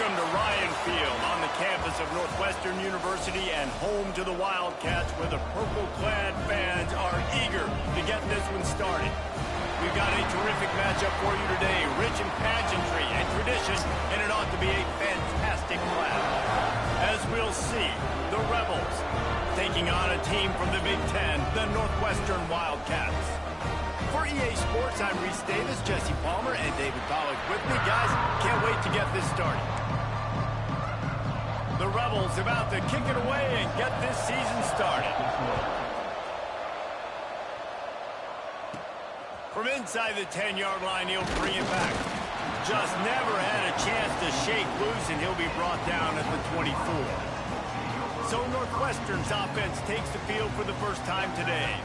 Welcome to Ryan Field on the campus of Northwestern University and home to the Wildcats, where the purple-clad fans are eager to get this one started. We've got a terrific matchup for you today, rich in pageantry and tradition, and it ought to be a fantastic clash. As we'll see, the Rebels taking on a team from the Big Ten, the Northwestern Wildcats. For EA Sports, I'm Reese Davis, Jesse Palmer, and David Pollack with me. Guys, can't wait to get this started. The Rebels about to kick it away and get this season started. From inside the 10-yard line, he'll bring it back. Just never had a chance to shake loose, and he'll be brought down at the 24. So Northwestern's offense takes the field for the first time today.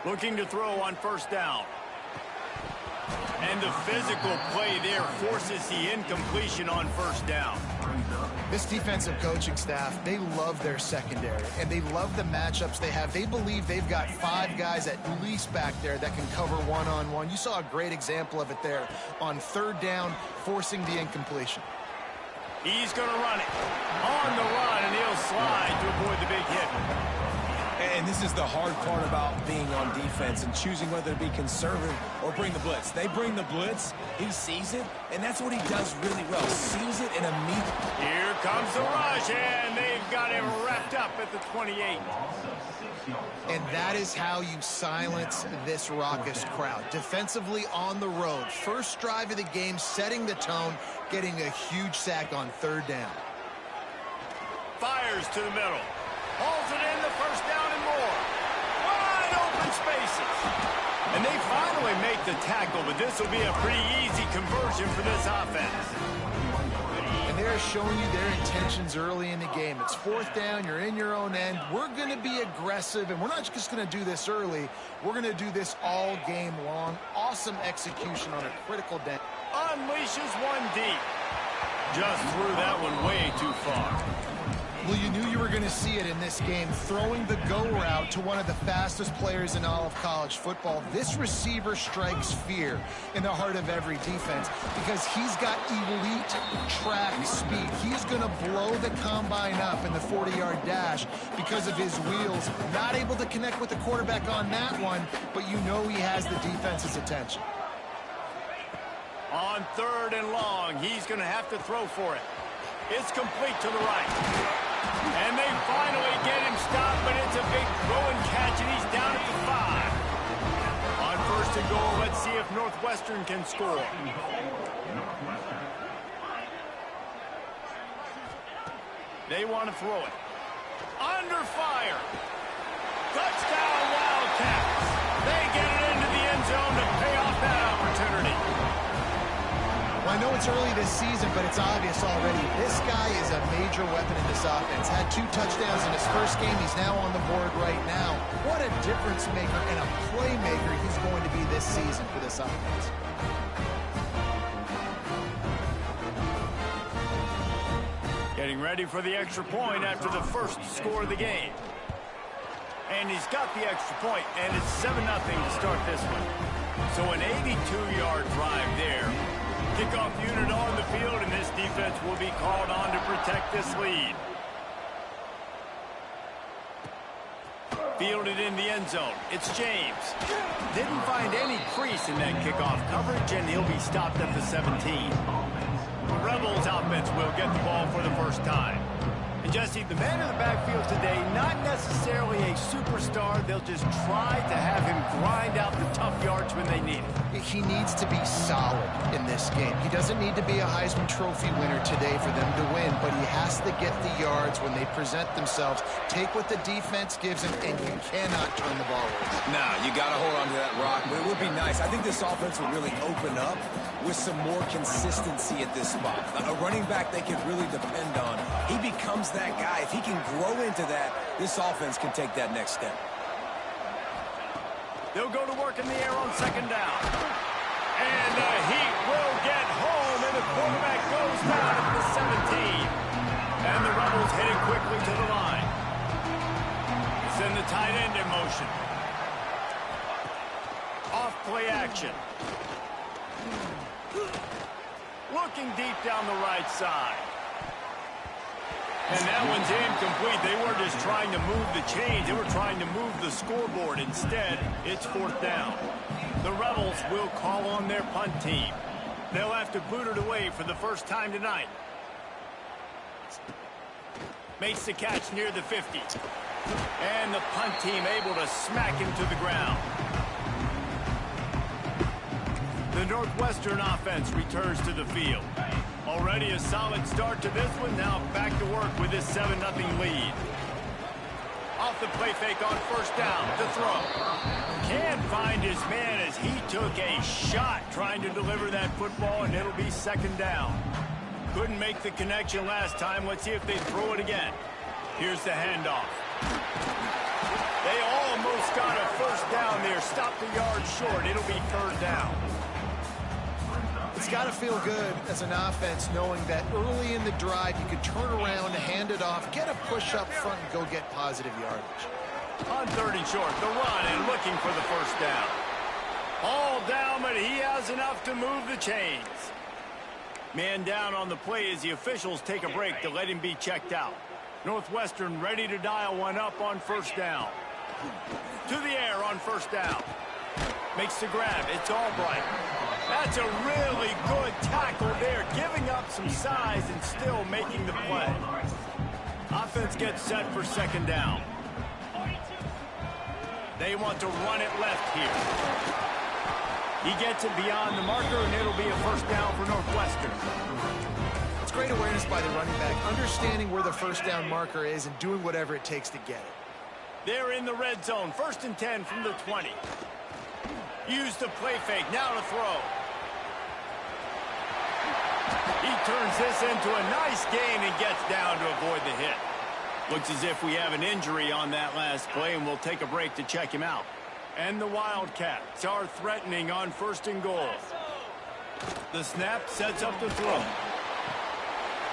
Looking to throw on first down. And the physical play there forces the incompletion on first down. This defensive coaching staff, they love their secondary, and they love the matchups they have. They believe they've got 5 guys at least back there that can cover one-on-one. You saw a great example of it there on third down, forcing the incompletion. He's going to run it. On the run, and he'll slide to avoid the big hit. And this is the hard part about being on defense and choosing whether to be conservative or bring the blitz. They bring the blitz, he sees it, and that's what he does really well. Sees it and immediately. Here comes the rush, and they've got him wrapped up at the 28. And that is how you silence this raucous crowd. Defensively on the road. First drive of the game, setting the tone, getting a huge sack on third down. Fires to the middle. Hauls it in, the first down and more. Wide open spaces. And they finally make the tackle, but this will be a pretty easy conversion for this offense. And they're showing you their intentions early in the game. It's fourth down, you're in your own end. We're going to be aggressive, and we're not just going to do this early. We're going to do this all game long. Awesome execution on a critical down. Unleashes one deep. Just threw that one way too far. Well, you knew you were going to see it in this game, throwing the go route to one of the fastest players in all of college football. This receiver strikes fear in the heart of every defense because he's got elite track speed. He's going to blow the combine up in the 40-yard dash because of his wheels. Not able to connect with the quarterback on that one, but you know he has the defense's attention. On third and long, he's going to have to throw for it. It's complete to the right. And they finally get him stopped, but it's a big throw and catch, and he's down at the 5. On first and goal, let's see if Northwestern can score. They want to throw it. Under fire. Touchdown, Wildcats. They get it into the end zone to pay off that opportunity. Well, I know it's early this season, but it's obvious already. This guy is a major weapon in this offense. Had 2 touchdowns in his first game. He's now on the board right now. What a difference maker and a playmaker he's going to be this season for this offense. Getting ready for the extra point after the first score of the game. And he's got the extra point, and it's 7-0 to start this one. So an 82-yard drive there. Kickoff unit on the field, and this defense will be called on to protect this lead. Fielded in the end zone. It's James. Didn't find any crease in that kickoff coverage, and he'll be stopped at the 17. The Rebels offense will get the ball for the first time. And Jesse, the man in the backfield today, not necessarily a superstar. They'll just try to have him grind out the tough yards when they need it. He needs to be solid in this game. He doesn't need to be a Heisman Trophy winner today for them to win, but he has to get the yards when they present themselves. Take what the defense gives him, and you cannot turn the ball over. Nah, you got to hold on to that rock. But it would be nice. I think this offense will really open up with some more consistency at this spot. A running back they can really depend on. He becomes that guy. If he can grow into that, this offense can take that next step. They'll go to work in the air on second down. And the Heat will get home, and the quarterback goes down at the 17. And the Rebels heading quickly to the line. Send the tight end in motion. Off play action. Looking deep down the right side. And that one's incomplete. They were just trying to move the chains. They were trying to move the scoreboard. Instead, it's 4th down. The Rebels will call on their punt team. They'll have to boot it away for the first time tonight. Makes the catch near the 50. And the punt team able to smack him to the ground. The Northwestern offense returns to the field. Already a solid start to this one. Now back to work with this 7-0 lead. Off the play fake on 1st down. The throw. Can't find his man as he took a shot trying to deliver that football, and it'll be 2nd down. Couldn't make the connection last time. Let's see if they throw it again. Here's the handoff. They almost got a 1st down there. Stopped a yard short. It'll be 3rd down. It's got to feel good as an offense knowing that early in the drive you could turn around, hand it off, get a push up front, and go get positive yardage. On 3rd and short, the run and looking for the 1st down. All down, but he has enough to move the chains. Man down on the play as the officials take a break to let him be checked out. Northwestern ready to dial one up on 1st down. To the air on 1st down. Makes the grab. It's Albright. That's a really good tackle there, giving up some size and still making the play. Offense gets set for 2nd down. They want to run it left here. He gets it beyond the marker, and it'll be a 1st down for Northwestern. It's great awareness by the running back, understanding where the 1st down marker is and doing whatever it takes to get it. They're in the red zone. 1st and 10 from the 20. Use the play fake. Now to throw. He turns this into a nice gain and gets down to avoid the hit. Looks as if we have an injury on that last play, and we'll take a break to check him out. And the Wildcats are threatening on 1st and goal. The snap sets up the throw.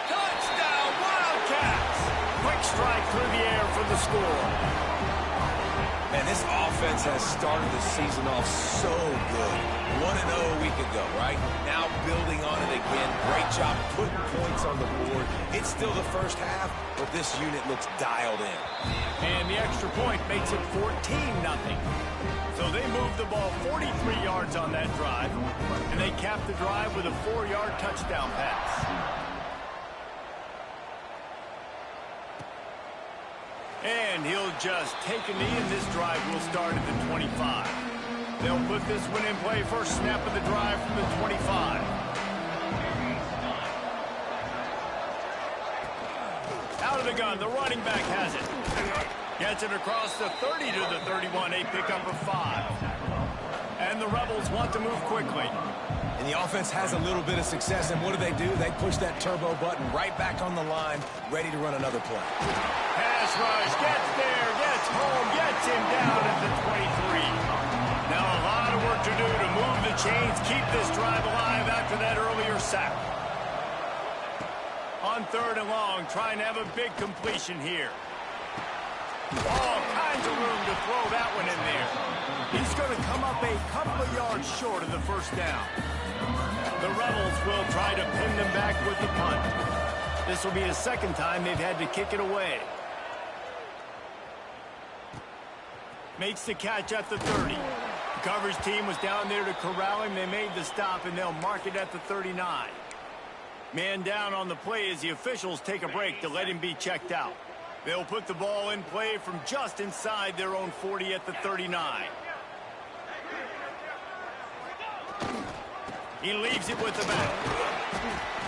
Touchdown, Wildcats! Quick strike through the air for the score. Man, this offense has started the season off so good. 1-0 a week ago, right? Now building on it again. Great job putting points on the board. It's still the 1st half, but this unit looks dialed in. And the extra point makes it 14-0. So they move the ball 43 yards on that drive, and they cap the drive with a 4-yard touchdown pass. And he'll just take a knee, and this drive will start at the 25. They'll put this one in play. First snap of the drive from the 25. Out of the gun, the running back has it. Gets it across the 30 to the 31, a pickup of 5. And the Rebels want to move quickly. And the offense has a little bit of success, and what do? They push that turbo button right back on the line, ready to run another play. Pass rush, gets there, gets home, gets him down at the 23. Now a lot of work to do to move the chains, keep this drive alive after that earlier sack. On 3rd and long, trying to have a big completion here. All kinds of room to throw that one in there. He's going to come up a couple of yards short of the 1st down. The Rebels will try to pin them back with the punt. This will be the 2nd time they've had to kick it away. Makes the catch at the 30. The coverage team was down there to corral him. They made the stop, and they'll mark it at the 39. Man down on the play as the officials take a break to let him be checked out. They'll put the ball in play from just inside their own 40 at the 39. He leaves it with the back.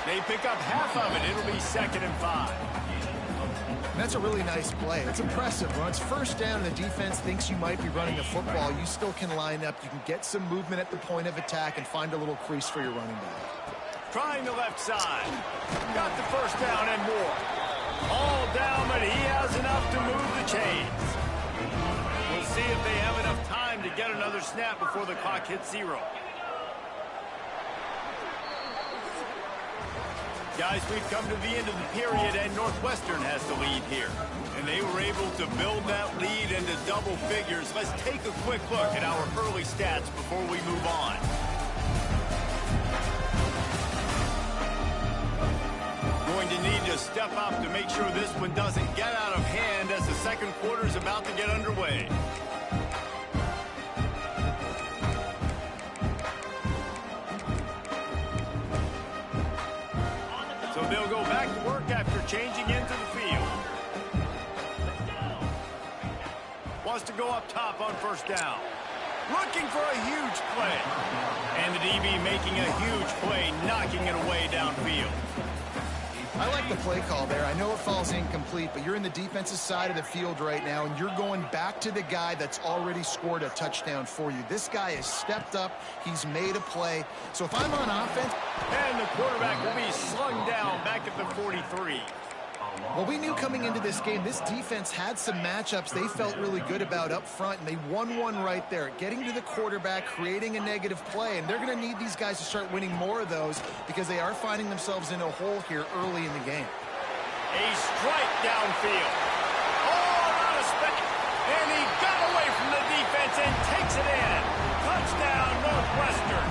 They pick up half of it. It'll be 2nd and 5. That's a really nice play. It's impressive. When it's 1st down and the defense thinks you might be running the football, you still can line up. You can get some movement at the point of attack and find a little crease for your running back. Trying the left side. Got the 1st down and more. All down, but he has enough to move the chains. We'll see if they have enough time to get another snap before the clock hits 0. Guys, we've come to the end of the period, and Northwestern has the lead here. And they were able to build that lead into double figures. Let's take a quick look at our early stats before we move on. Going to need to step up to make sure this one doesn't get out of hand as the second quarter is about to get underway. So they'll go back to work after changing into the field. Wants to go up top on first down. Looking for a huge play. And the DB making a huge play, knocking it away downfield. I like the play call there. I know it falls incomplete, but you're in the defensive side of the field right now, and you're going back to the guy that's already scored a touchdown for you. This guy has stepped up. He's made a play. So if I'm on offense... And the quarterback will be slung down back at the 43. Well, we knew coming into this game, this defense had some matchups they felt really good about up front, and they won one right there. Getting to the quarterback, creating a negative play, and they're going to need these guys to start winning more of those because they are finding themselves in a hole here early in the game. A strike downfield. Oh, not a spec. And he got away from the defense and takes it in. Touchdown, Northwestern.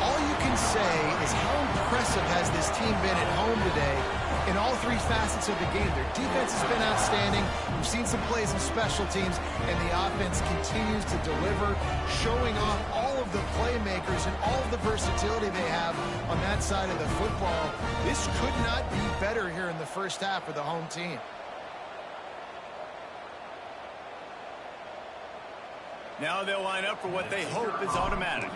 All you can say is how impressive has this team been at home today in all three facets of the game. Their defense has been outstanding. We've seen some plays in special teams, and the offense continues to deliver, showing off all of the playmakers and all of the versatility they have on that side of the football. This could not be better here in the first half for the home team. Now they'll line up for what they hope is automatic.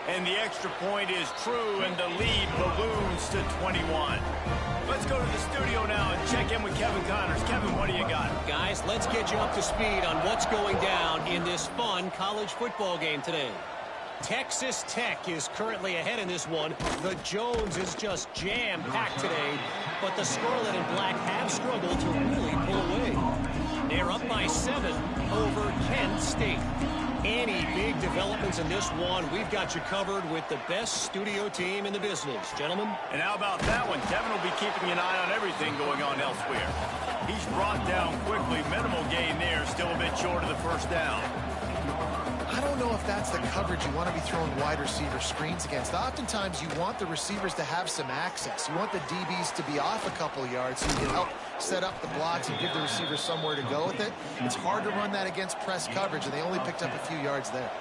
And the extra point is true, and the lead balloons to 21. Let's go to the studio now and check in with Kevin Connors. Kevin, what do you got? Guys, let's get you up to speed on what's going down in this fun college football game today. Texas Tech is currently ahead in this one. The Jones is just jam-packed today, but the Scarlet and Black have struggled to really pull away. They're up by 7 over Kent State. Any big developments in this one, we've got you covered with the best studio team in the business, gentlemen. And how about that one? Kevin will be keeping an eye on everything going on elsewhere. He's brought down quickly. Minimal gain there, still a bit short of the first down. I don't know if that's the coverage you want to be throwing wide receiver screens against. Oftentimes, you want the receivers to have some access. You want the DBs to be off a couple yards so you can help set up the blocks and give the receiver somewhere to go with it. It's hard to run that against press coverage, and they only picked up a few yards there.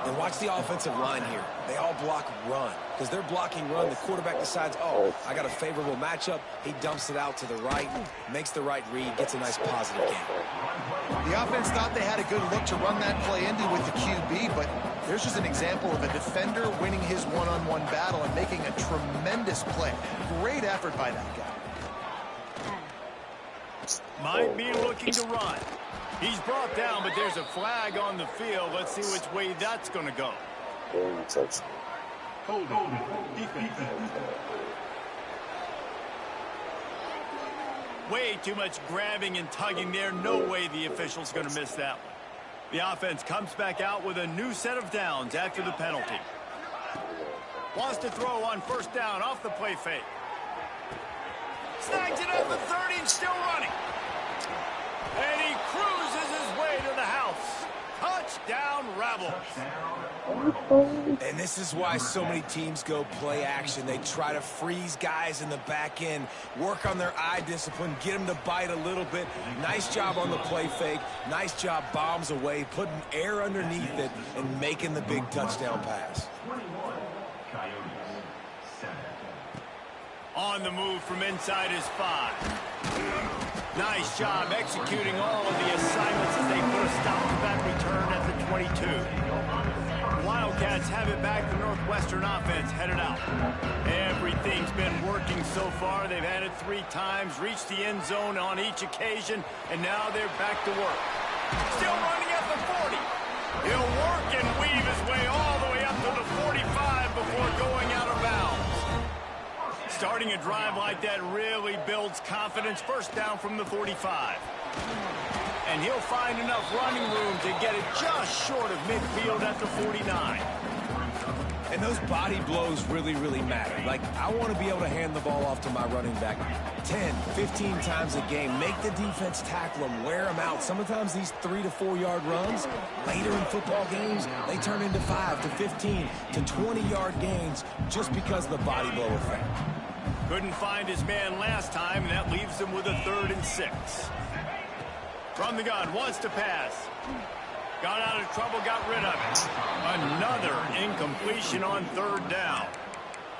And watch the offensive line here. They all block run. Because they're blocking run, the quarterback decides, oh, I got a favorable matchup. He dumps it out to the right, makes the right read, gets a nice positive gain. The offense thought they had a good look to run that play into with the QB, but there's just an example of a defender winning his one-on-one battle and making a tremendous play. Great effort by that guy. Might be looking to run. He's brought down, but there's a flag on the field. Let's see which way that's going to go. Way too much grabbing and tugging there. No way the official's going to miss that one. The offense comes back out with a new set of downs after the penalty. Wants to throw on first down off the play fake. Snags it at the 30 and still running. And he cruises his way to the house. Touchdown, Rebels. And this is why so many teams go play action. They try to freeze guys in the back end, work on their eye discipline, get them to bite a little bit. Nice job on the play fake. Nice job bombs away, putting air underneath it, and making the big touchdown pass. On the move from inside his 5. Nice job executing all of the assignments as they put a stop to that return at the 22. The Wildcats have it back. The Northwestern offense headed out. Everything's been working so far. They've had it 3 times, reached the end zone on each occasion, and now they're back to work. Still running at the 40. He'll work and weave his way all the way up to the 45 before going out of bounds. Starting a drive like that really builds confidence. First down from the 45. And he'll find enough running room to get it just short of midfield at the 49. And those body blows really, really matter. Like, I want to be able to hand the ball off to my running back 10, 15 times a game. Make the defense tackle them, wear them out. Sometimes these 3 to 4 yard runs, later in football games, they turn into 5 to 15 to 20-yard gains just because of the body blow effect. Couldn't find his man last time, and that leaves him with a 3rd and 6. From the gun, wants to pass. Got out of trouble, got rid of it. Another incompletion on 3rd down.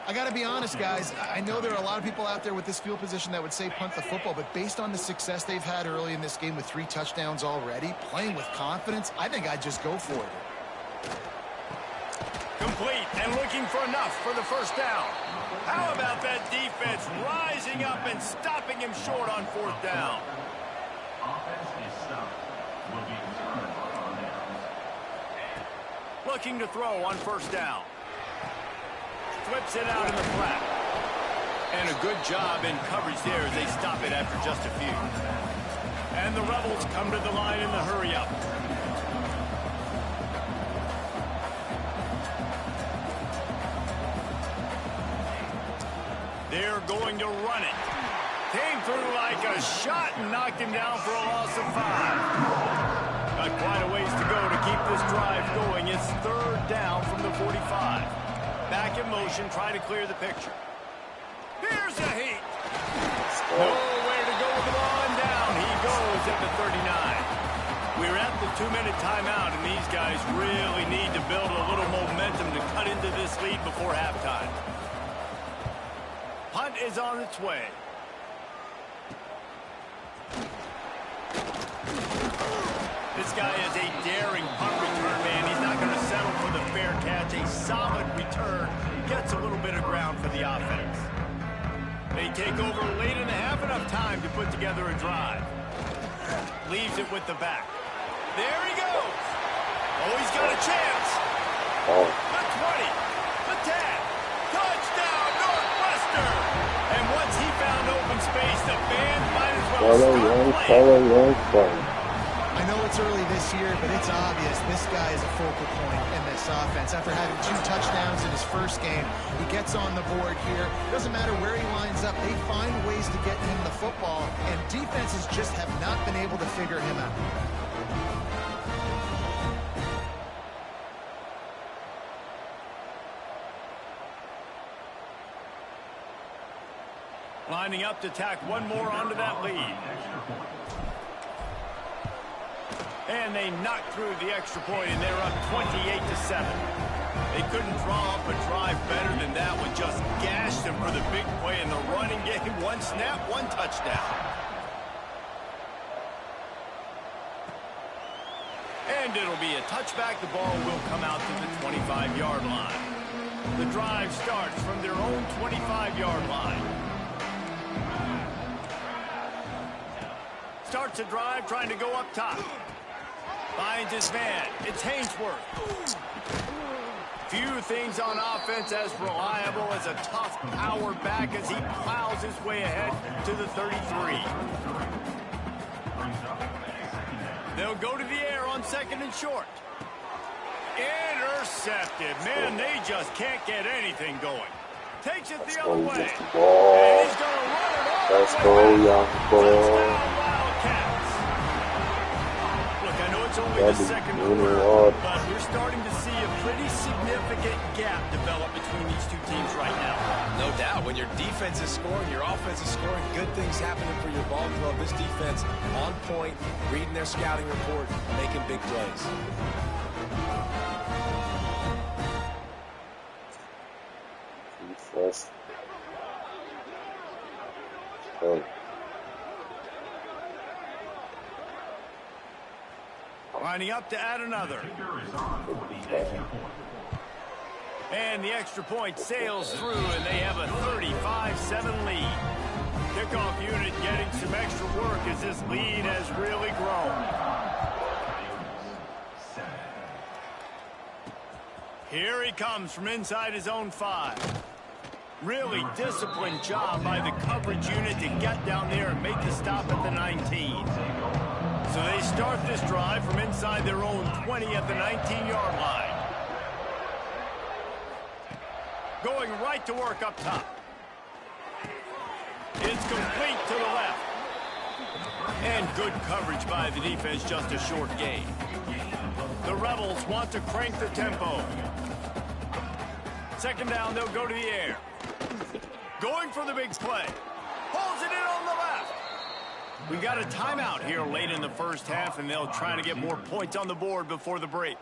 I got to be honest, guys. I know there are a lot of people out there with this field position that would say punt the football, but based on the success they've had early in this game with 3 touchdowns already, playing with confidence, I think I'd just go for it. Complete and looking for enough for the 1st down. How about that defense rising up and stopping him short on 4th down? Looking to throw on 1st down. Flips it out in the flat. And a good job in coverage there as they stop it after just a few. And the Rebels come to the line in the hurry-up. They're going to run it. Came through like a shot and knocked him down for a loss of 5. Got quite a ways to go to keep this drive going. It's 3rd down from the 45. Back in motion, try to clear the picture. Here's a heat. Nowhere to go with the ball, and down he goes at the 39. We're at the 2-minute timeout, and these guys really need to build a little momentum to cut into this lead before halftime. Punt is on its way. This guy is a daring punt return man. He's not going to settle for the fair catch. A solid return. Gets a little bit of ground for the offense. They take over late in the half, enough time to put together a drive. Leaves it with the back. There he goes. Oh, he's got a chance. The 20. The 10. Touchdown, Northwestern. And once he found open space, the band might as well start playing. I know it's early this year, but it's obvious this guy is a focal point in this offense. After having 2 touchdowns in his first game, he gets on the board here. Doesn't matter where he lines up, they find ways to get him the football, and defenses just have not been able to figure him out. Lining up to tack one more onto that lead. And they knock through the extra point, and they're up 28-7. They couldn't draw up a drive better than that one. Just gashed them for the big play in the running game. 1 snap, 1 touchdown. And it'll be a touchback. The ball will come out to the 25-yard line. The drive starts from their own 25-yard line. Starts a drive trying to go up top. Finds his man. It's Hainsworth. Few things on offense as reliable as a tough power back as he plows his way ahead to the 33. They'll go to the air on 2nd and short. Intercepted. Man, they just can't get anything going. Takes it the other way. And he's going to run it all the way. Let's go, young boy. It's only the 2nd quarter, but we're starting to see a pretty significant gap develop between these 2 teams right now. No doubt. When your defense is scoring, your offense is scoring, good things happening for your ball club. This defense on point, reading their scouting report, making big plays. Defense. Oh. Lining up to add another. And the extra point sails through, and they have a 35-7 lead. Kickoff unit getting some extra work as this lead has really grown. Here he comes from inside his own 5. Really disciplined job by the coverage unit to get down there and make the stop at the 19. So they start this drive from inside their own 20 at the 19-yard line. Going right to work up top. It's complete to the left. And good coverage by the defense, just a short gain. The Rebels want to crank the tempo. Second down, they'll go to the air. Going for the big play. Holds it in on the left. We got a timeout here late in the first half, and they'll try to get more points on the board before the break.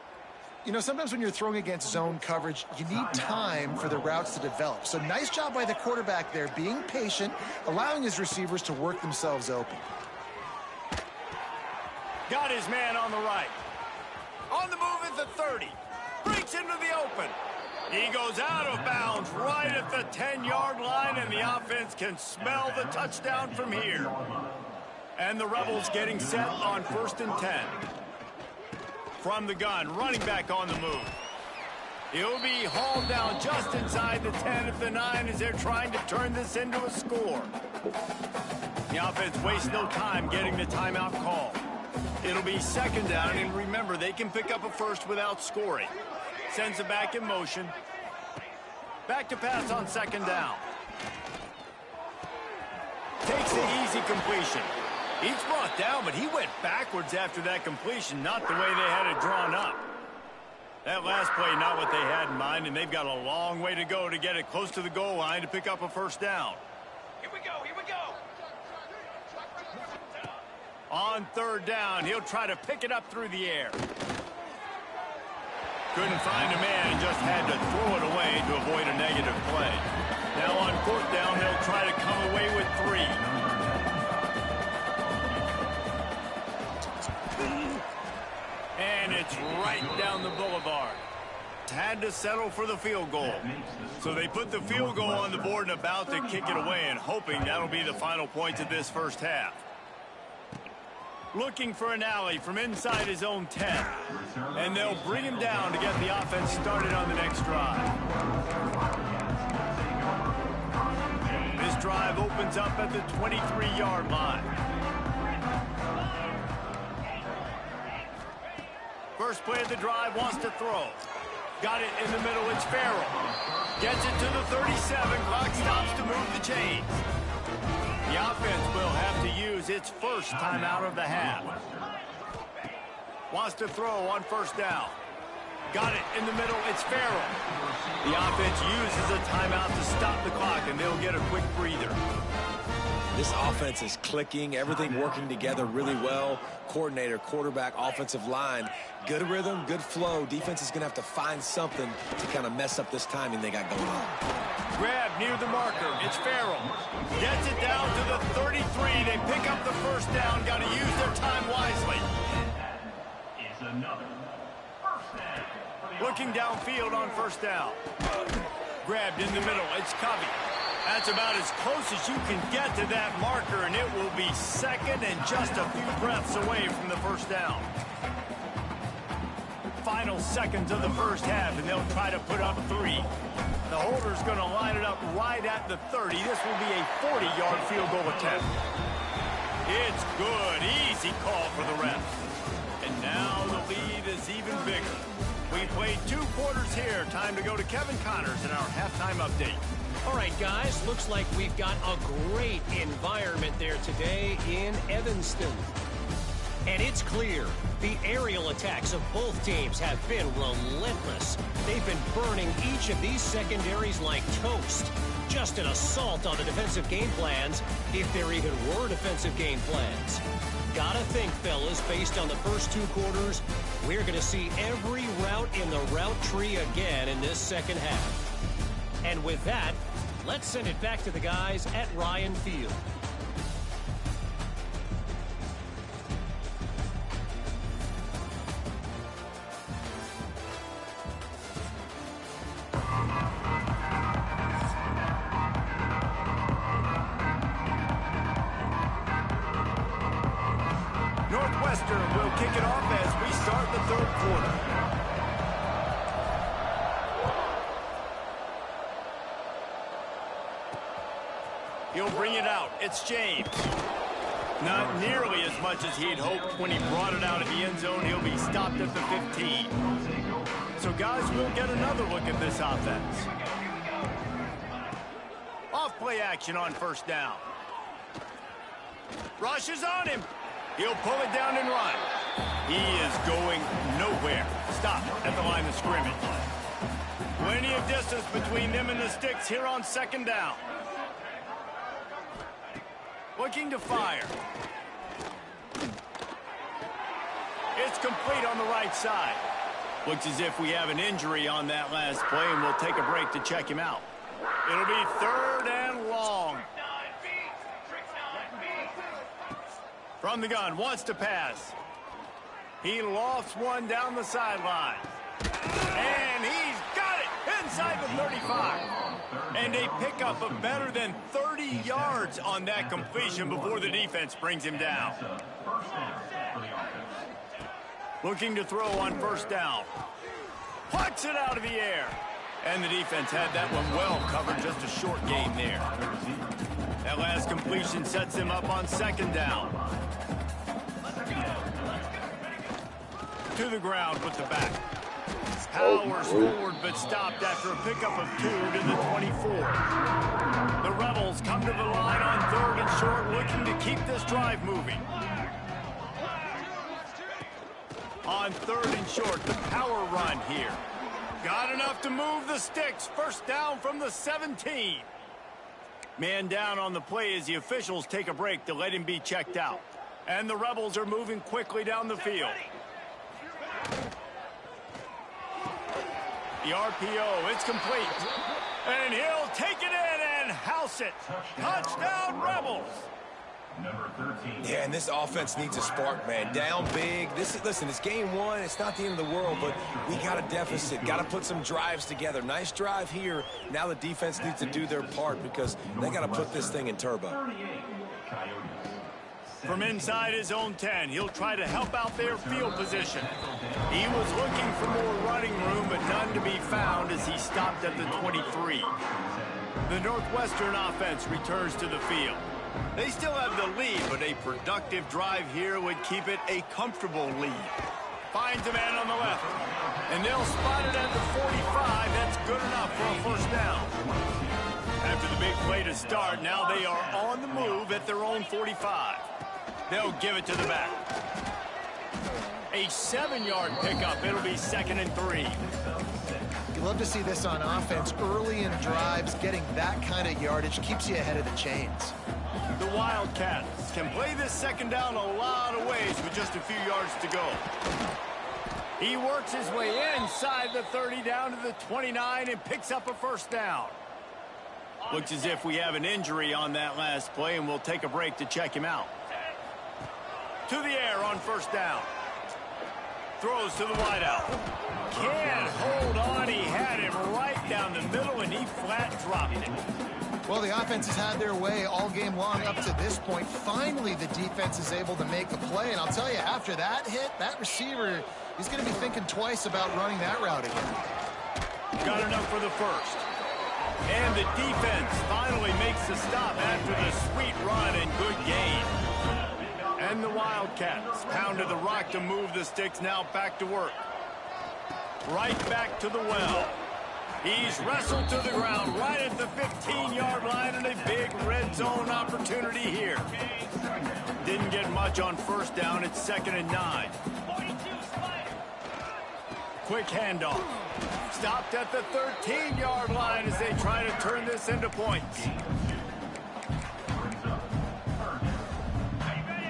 You know, sometimes when you're throwing against zone coverage, you need time for the routes to develop. So nice job by the quarterback there, being patient, allowing his receivers to work themselves open. Got his man on the right. On the move at the 30. Breaks into the open. He goes out of bounds right at the 10-yard line, and the offense can smell the touchdown from here. And the Rebels getting set on 1st and 10. From the gun, running back on the move. He'll be hauled down just inside the 10 of the 9 as they're trying to turn this into a score. The offense wastes no time getting the timeout call. It'll be second down, and remember, they can pick up a first without scoring. Sends it back in motion. Back to pass on second down. Takes the easy completion. He's brought down, but he went backwards after that completion, not the way they had it drawn up. That last play, not what they had in mind, and they've got a long way to go to get it close to the goal line to pick up a first down. Here we go, here we go. On third down, he'll try to pick it up through the air. Couldn't find a man and just had to throw it away to avoid a negative play. Now on fourth down, they'll try to come away with 3. And it's right down the boulevard. Had to settle for the field goal. So they put the field goal on the board and about to kick it away, and hoping that'll be the final points of this first half. Looking for an alley from inside his own 10. And they'll bring him down to get the offense started on the next drive. This drive opens up at the 23-yard line. First play of the drive, wants to throw. Got it in the middle, it's Farrell. Gets it to the 37, clock stops to move the chains. The offense will have to use its first timeout of the half. Wants to throw on first down. Got it in the middle, it's Farrell. The offense uses a timeout to stop the clock, and they'll get a quick breather. This offense is clicking, everything working together really well. Coordinator, quarterback, offensive line. Good rhythm, good flow. Defense is going to have to find something to kind of mess up this timing they got going on. Grab near the marker. It's Farrell. Gets it down to the 33. They pick up the first down. Got to use their time wisely. Looking downfield on first down. Grabbed in the middle. It's Covey. That's about as close as you can get to that marker, and it will be second and just a few breaths away from the first down. Final seconds of the first half, and they'll try to put up 3. The holder's going to line it up right at the 30. This will be a 40-yard field goal attempt. It's good. Easy call for the refs. And now the lead is even bigger. We played 2 quarters here. Time to go to Kevin Connors in our halftime update. All right, guys, looks like we've got a great environment there today in Evanston. And it's clear the aerial attacks of both teams have been relentless. They've been burning each of these secondaries like toast. Just an assault on the defensive game plans, if there even were defensive game plans. Gotta think, fellas, based on the first 2 quarters, we're going to see every route in the route tree again in this second half. And with that, let's send it back to the guys at Ryan Field. Northwestern will kick it off as we start the 3rd quarter. He'll bring it out. It's James. Not nearly as much as he'd hoped when he brought it out of the end zone. He'll be stopped at the 15. So, guys, we'll get another look at this offense. play action on first down. Rushes on him. He'll pull it down and run. He is going nowhere. Stop at the line of scrimmage. Plenty of distance between them and the sticks here on second down. Looking to fire. It's complete on the right side. Looks as if we have an injury on that last play, and we'll take a break to check him out. It'll be 3rd and long. From the gun, wants to pass. He lofts one down the sideline. And he's got it inside the 35. And a pickup of better than 30 yards on that completion before the defense brings him down. Looking to throw on first down. Plucks it out of the air. And the defense had that one well covered, just a short gain there. That last completion sets him up on second down. To the ground with the back. Powers forward, but stopped after a pickup of 2 to the 24. The Rebels come to the line on 3rd and short, looking to keep this drive moving. On 3rd and short, the power run here. Got enough to move the sticks. First down from the 17. Man down on the play as the officials take a break to let him be checked out. And the Rebels are moving quickly down the field. The RPO, it's complete. And he'll take it in and house it. Touchdown, Rebels. Number 13. Yeah, and this offense needs a spark, man. Down big. Listen, it's game 1. It's not the end of the world, but we got a deficit. Got to put some drives together. Nice drive here. Now the defense needs to do their part because they got to put this thing in turbo. From inside his own 10, he'll try to help out their field position. He was looking for more running room, but none to be found as he stopped at the 23. The Northwestern offense returns to the field. They still have the lead, but a productive drive here would keep it a comfortable lead. Finds a man on the left, and they'll spot it at the 45. That's good enough for a first down. After the big play to start, now they are on the move at their own 45. They'll give it to the back. A 7-yard pickup. It'll be 2nd and 3. You love to see this on offense. Early in drives, getting that kind of yardage keeps you ahead of the chains. The Wildcats can play this second down a lot of ways with just a few yards to go. He works his way inside the 30 down to the 29 and picks up a first down. Looks as if we have an injury on that last play, and we'll take a break to check him out. To the air on first down. Throws to the wideout. Can't hold on. He had him right down the middle, and he flat dropped it. Well, the offense has had their way all game long up to this point. Finally, the defense is able to make a play. And I'll tell you, after that hit, that receiver, he's going to be thinking twice about running that route again. Got enough for the first. And the defense finally makes the stop after the sweet run and good gain. And the Wildcats pounded the rock to move the sticks, now back to work. Right back to the well. He's wrestled to the ground right at the 15-yard line, and a big red zone opportunity here. Didn't get much on first down. It's 2nd and 9. Quick handoff. Stopped at the 13-yard line as they try to turn this into points.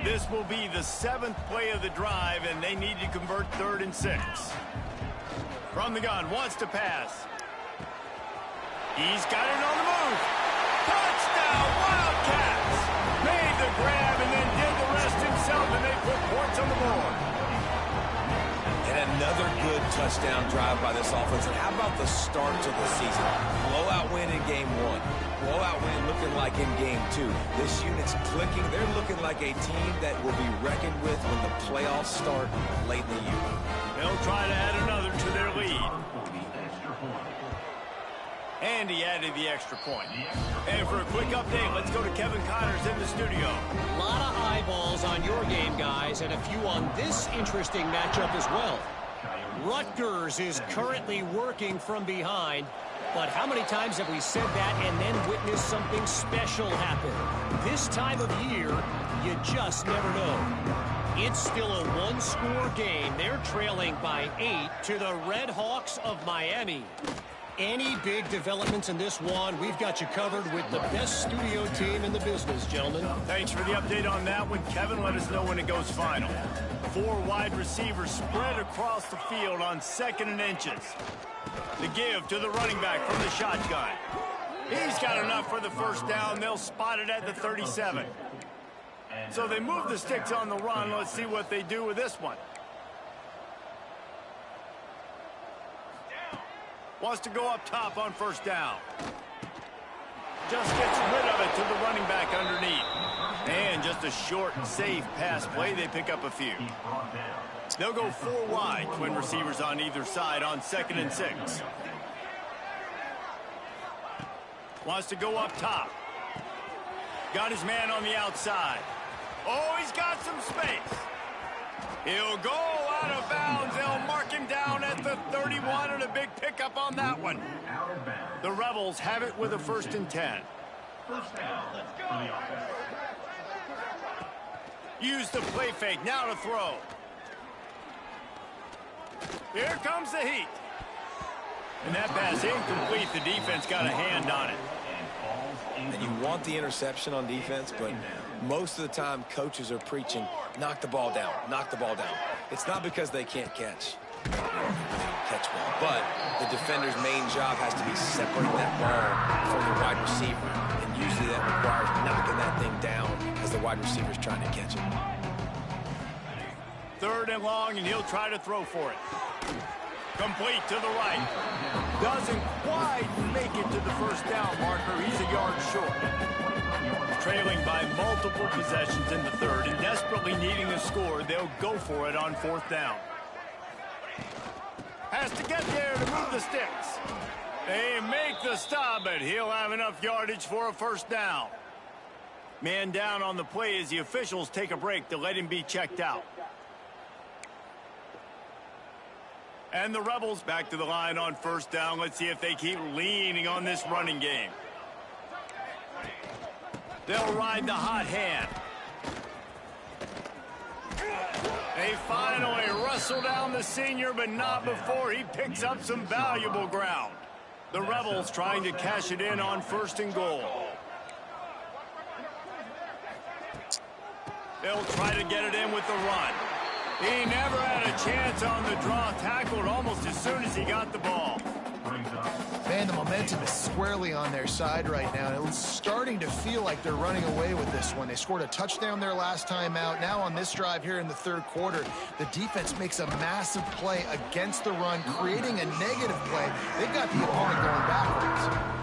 This will be the 7th play of the drive, and they need to convert 3rd and 6. From the gun, wants to pass. He's got it on the move. Touchdown, Wildcats! Made the grab and then did the rest himself, and they put points on the board. And another good touchdown drive by this offense. And how about the start to the season? Blowout win in game 1. Blowout win looking like in game 2. This unit's clicking. They're looking like a team that will be reckoned with when the playoffs start late in the year. They'll try to add another to their lead. And he added the extra point. And for a quick update, let's go to Kevin Connors in the studio. A lot of eyeballs on your game, guys, and a few on this interesting matchup as well. Rutgers is currently working from behind. But how many times have we said that and then witnessed something special happen? This time of year, you just never know. It's still a one-score game. They're trailing by 8 to the Red Hawks of Miami. Any big developments in this one, we've got you covered with the best studio team in the business, gentlemen. Thanks for the update on that one, Kevin. Let us know when it goes final. 4 wide receivers spread across the field on 2nd and inches. The give to the running back from the shotgun. He's got enough for the first down. They'll spot it at the 37. So they move the sticks on the run. Let's see what they do with this one. Wants to go up top on first down. Just gets rid of it to the running back underneath. And just a short and safe pass play. They pick up a few. They'll go 4 wide. Twin receivers on either side on 2nd and 6. Wants to go up top. Got his man on the outside. Oh, he's got some space. He'll go out of bounds. They'll mark him down at the 31, and a big pickup on that one. The Rebels have it with a 1st and 10. First down for the offense. Use the play fake. Now to throw. Here comes the heat. And that pass incomplete. The defense got a hand on it. And you want the interception on defense, but most of the time coaches are preaching, knock the ball down, knock the ball down. It's not because they can't catch. They don't catch well. But the defender's main job has to be separating that ball from the wide receiver. And usually that requires knocking that thing down as the wide receiver's trying to catch it. 3rd and long, and he'll try to throw for it. Complete to the right. Doesn't quite make it to the first down marker. He's a yard short. Trailing by multiple possessions in the 3rd and desperately needing a score, they'll go for it on 4th down. Has to get there to move the sticks. They make the stop, but he'll have enough yardage for a 1st down. Man down on the play as the officials take a break to let him be checked out. And the Rebels back to the line on 1st down. Let's see if they keep leaning on this running game. They'll ride the hot hand. They finally wrestle down the senior, but not before he picks up some valuable ground. The Rebels trying to cash it in on 1st and goal. They'll try to get it in with the run. He never had a chance on the draw, tackled almost as soon as he got the ball. Man, the momentum is squarely on their side right now. It's starting to feel like they're running away with this one. They scored a touchdown their last time out. Now on this drive here in the 3rd quarter, the defense makes a massive play against the run, creating a negative play. They've got the opponent going backwards.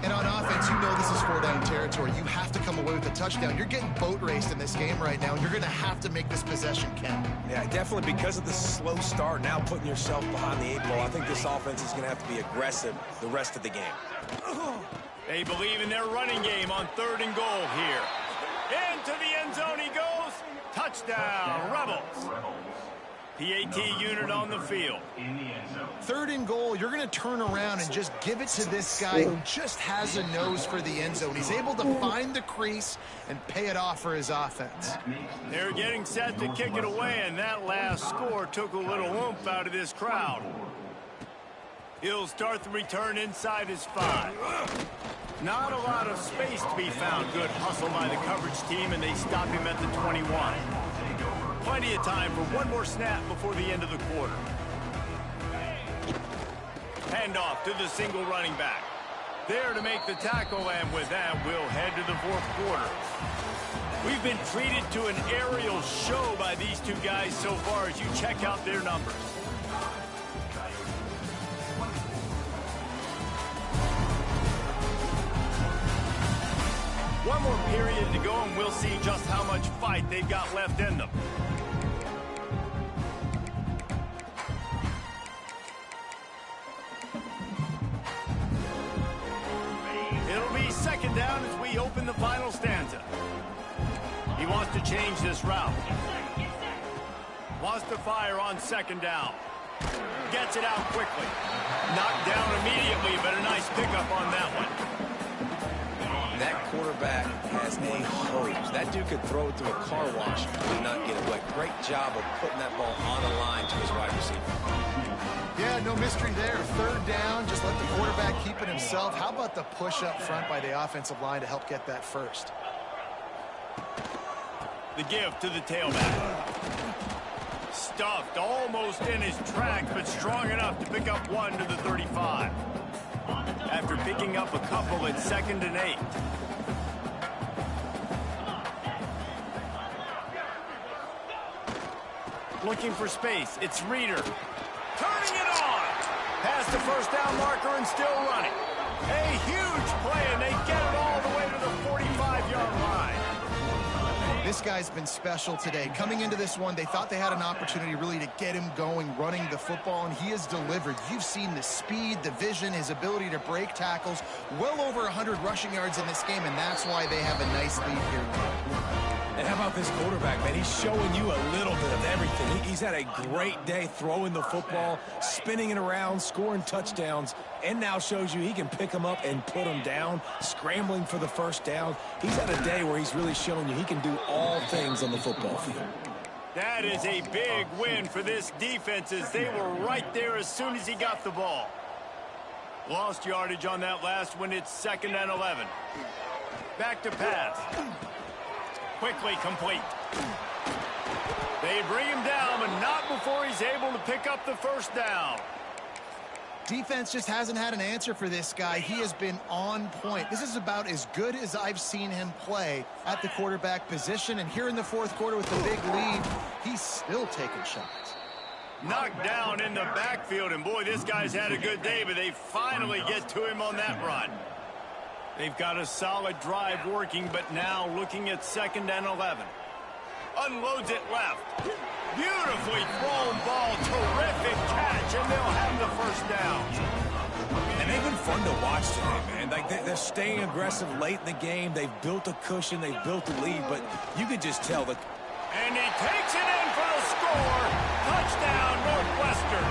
And on offense, you know this is 4-down territory. You have to come away with a touchdown. You're getting boat raced in this game right now, and you're going to have to make this possession count. Yeah, definitely because of the slow start, now putting yourself behind the 8 ball. I think this offense is going to have to be aggressive the rest of the game. They believe in their running game on 3rd and goal here. Into the end zone he goes. Touchdown, Rebels. PAT unit on the field. 3rd and goal, you're going to turn around and just give it to this guy who just has a nose for the end zone. He's able to find the crease and pay it off for his offense. They're getting set to kick it away, and that last score took a little oomph out of this crowd. He'll start the return inside his 5. Not a lot of space to be found. Good hustle by the coverage team, and they stop him at the 21. Plenty of time for one more snap before the end of the quarter. Handoff to the single running back. There to make the tackle, and with that, we'll head to the 4th quarter. We've been treated to an aerial show by these two guys so far as you check out their numbers. One more period to go, and we'll see just how much fight they've got left in them. It'll be 2nd down as we open the final stanza. He wants to change this route. Wants to fire on 2nd down. Gets it out quickly. Knocked down immediately, but a nice pickup on that one. That quarterback has a hose. That dude could throw it to a car wash and not get it wet. Great job of putting that ball on the line to his wide receiver. Yeah, no mystery there. Third down, just let the quarterback keep it himself. How about the push up front by the offensive line to help get that first? The give to the tailback. Stuffed almost in his tracks, but strong enough to pick up one to the 35. After picking up a couple at 2nd and 8. Looking for space. It's Reeder. Turning it on. Past the first down marker and still running. A huge play, and they get it all the way to the 45-yard line. This guy's been special today. Coming into this one, they thought they had an opportunity really to get him going, running the football, and he has delivered. You've seen the speed, the vision, his ability to break tackles. Well over 100 rushing yards in this game, and that's why they have a nice lead here. And how about this quarterback, man? He's showing you a little bit of everything. He's had a great day throwing the football, spinning it around, scoring touchdowns, and now shows you he can pick them up and put them down, scrambling for the first down. He's had a day where he's really showing you he can do all things on the football field. That is a big win for this defense, as they were right there as soon as he got the ball. Lost yardage on that last one. It's 2nd and 11. Back to pass. Quickly complete. They bring him down, but not before he's able to pick up the first down. Defense just hasn't had an answer for this guy. He has been on point. This is about as good as I've seen him play at the quarterback position. And here in the fourth quarter with the big lead, he's still taking shots. Knocked down in the backfield, and boy, this guy's had a good day, but they finally get to him on that run. They've got a solid drive working, but now looking at 2nd and 11. Unloads it left. Beautifully thrown ball. Terrific catch, and they'll have the first down. And they've been fun to watch today, man. Like they're staying aggressive late in the game. They've built a cushion. They've built a lead, but you can just tell that. And he takes it in for the score. Touchdown, Northwestern.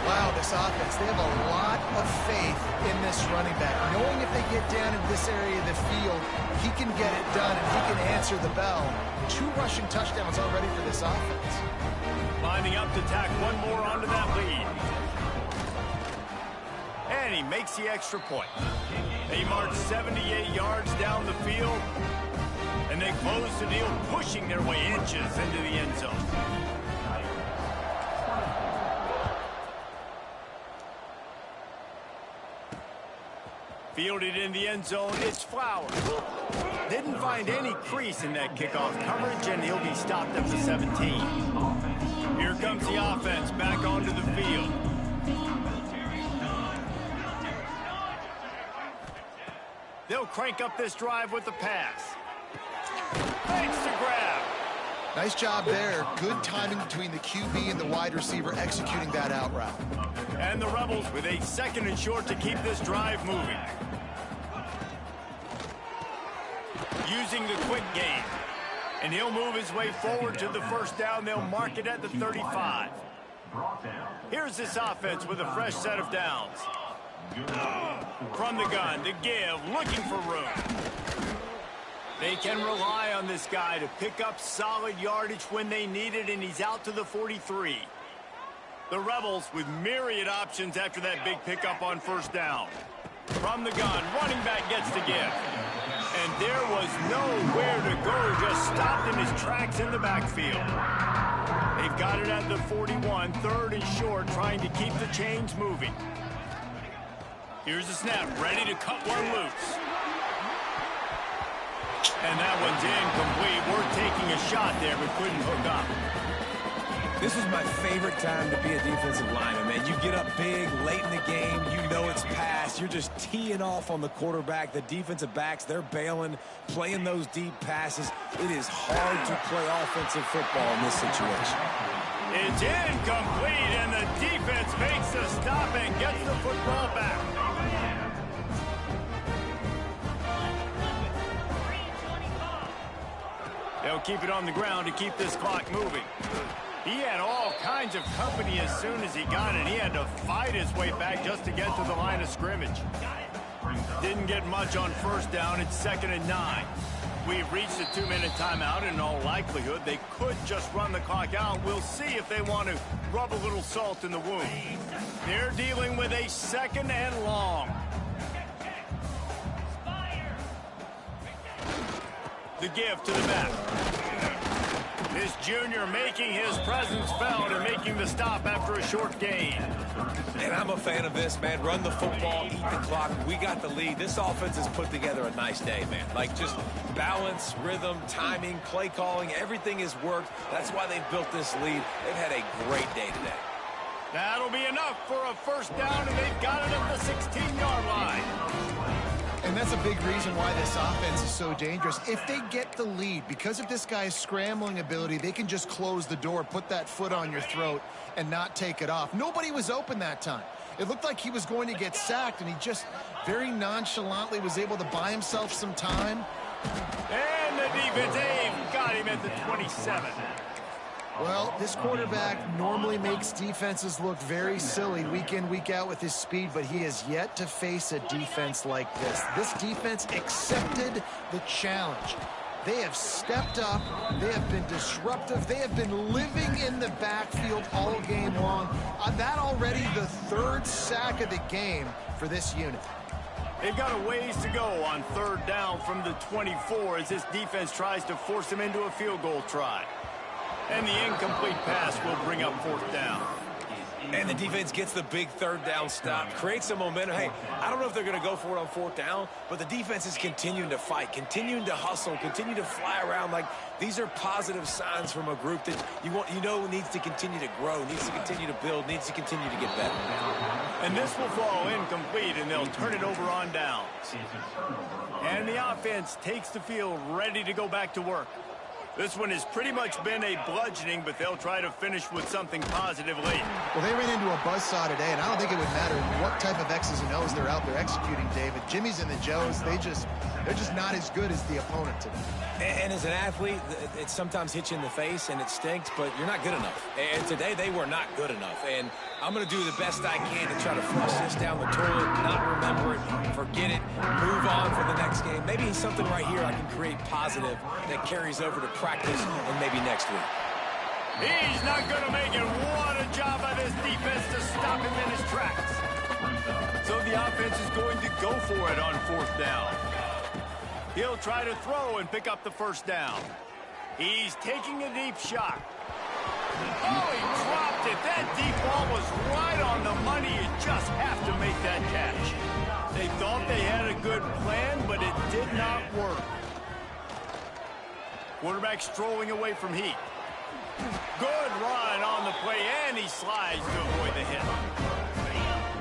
Wow, this offense, they have a lot of faith in this running back. Knowing if they get down in this area of the field, he can get it done and he can answer the bell. 2 rushing touchdowns already for this offense. Lining up to tack one more onto that lead. And he makes the extra point. They march 78 yards down the field, and they close the deal, pushing their way inches into the end zone. Fielded in the end zone, it's Flowers. Didn't find any crease in that kickoff coverage, and he'll be stopped at the 17. Here comes the offense back onto the field. They'll crank up this drive with the pass. Thanks to grab. Nice job there. Good timing between the QB and the wide receiver executing that out route. And the Rebels with a 2nd and short to keep this drive moving. Using the quick game. And he'll move his way forward to the first down. They'll mark it at the 35. Here's this offense with a fresh set of downs. From the gun, the give, looking for room. They can rely on this guy to pick up solid yardage when they need it, and he's out to the 43. The Rebels with myriad options after that big pickup on first down. From the gun, running back gets the give. And there was nowhere to go, just stopped in his tracks in the backfield. They've got it at the 41, 3rd and short, trying to keep the chains moving. Here's the snap, ready to cut one loose. And that one's incomplete. We're taking a shot there, but couldn't hook up. This is my favorite time to be a defensive lineman, man. You get up big, late in the game, you know it's past. You're just teeing off on the quarterback. The defensive backs, they're bailing, playing those deep passes. It is hard to play offensive football in this situation. It's incomplete, and the defense makes the stop and gets the football back. They'll keep it on the ground to keep this clock moving. He had all kinds of company as soon as he got it. He had to fight his way back just to get to the line of scrimmage. Didn't get much on first down. It's 2nd and 9. We've reached a 2-minute timeout, and in all likelihood, they could just run the clock out. We'll see if they want to rub a little salt in the wound. They're dealing with a 2nd and long. The give to the back. This junior making his presence felt and making the stop after a short gain. And I'm a fan of this, man. Run the football, eat the clock. We got the lead. This offense has put together a nice day, man. Like, just balance, rhythm, timing, play calling, everything has worked. That's why they've built this lead. They've had a great day today. That'll be enough for a first down, and they've got it at the 16-yard line. And that's a big reason why this offense is so dangerous. If they get the lead, because of this guy's scrambling ability, they can just close the door, put that foot on your throat, and not take it off. Nobody was open that time. It looked like he was going to get sacked, and he just very nonchalantly was able to buy himself some time. And the defense got him at the 27. Well, this quarterback normally makes defenses look very silly week in, week out with his speed, but he has yet to face a defense like this. This defense accepted the challenge. They have stepped up. They have been disruptive. They have been living in the backfield all game long. That already the 3rd sack of the game for this unit. They've got a ways to go on 3rd down from the 24 as this defense tries to force them into a field goal try. And the incomplete pass will bring up 4th down. And the defense gets the big 3rd down stop, creates some momentum. Hey, I don't know if they're going to go for it on 4th down, but the defense is continuing to fight, continuing to hustle, continue to fly around. Like, these are positive signs from a group that you know needs to continue to grow, needs to continue to build, needs to continue to get better. And this will fall incomplete, and they'll turn it over on downs. And the offense takes the field ready to go back to work. This one has pretty much been a bludgeoning, but they'll try to finish with something positive late. Well, they ran into a buzzsaw today, and I don't think it would matter what type of X's and O's they're out there executing, David. Jimmy's and the Joes, they're just not as good as the opponent today. And as an athlete, it sometimes hits you in the face, and it stinks, but you're not good enough. And today, they were not good enough. And I'm going to do the best I can to try to flush this down the toilet, not remember it, forget it, move on for the next game. Maybe something right here I can create positive that carries over to practice and maybe next week. He's not going to make it. What a job by this defense to stop him in his tracks. So the offense is going to go for it on 4th down. He'll try to throw and pick up the 1st down. He's taking a deep shot. Oh, he dropped it. That deep ball was right on the money. You just have to make that catch. They thought they had a good plan, but it did not work. Quarterback strolling away from heat. Good run on the play, and he slides to avoid the hit.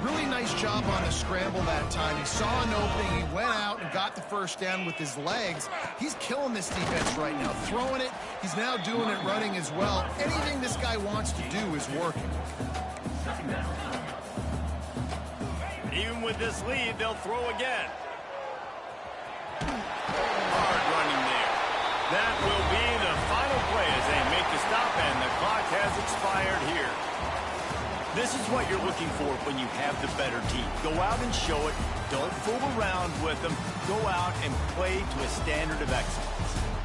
Really nice job on the scramble that time. He saw an opening, he went out and got the 1st down with his legs. He's killing this defense right now, throwing it. He's now doing it running as well. Anything this guy wants to do is working. Even with this lead, they'll throw again. Hard running there. That will be the final play as they make the stop, and the clock has expired here. This is what you're looking for when you have the better team. Go out and show it. Don't fool around with them. Go out and play to a standard of excellence.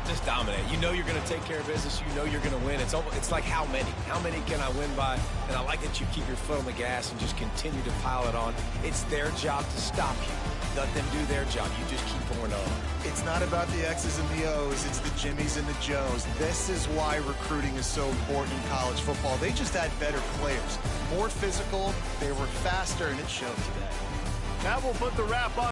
Just dominate. You know you're going to take care of business. You know you're going to win. It's like how many? How many can I win by? And I like that you keep your foot on the gas and just continue to pile it on. It's their job to stop you. Let them do their job. You just keep pouring on. It's not about the X's and the O's. It's the Jimmys and the Joes. This is why recruiting is so important in college football. They just had better players. More physical. They were faster, and it showed today. That will put the wrap on.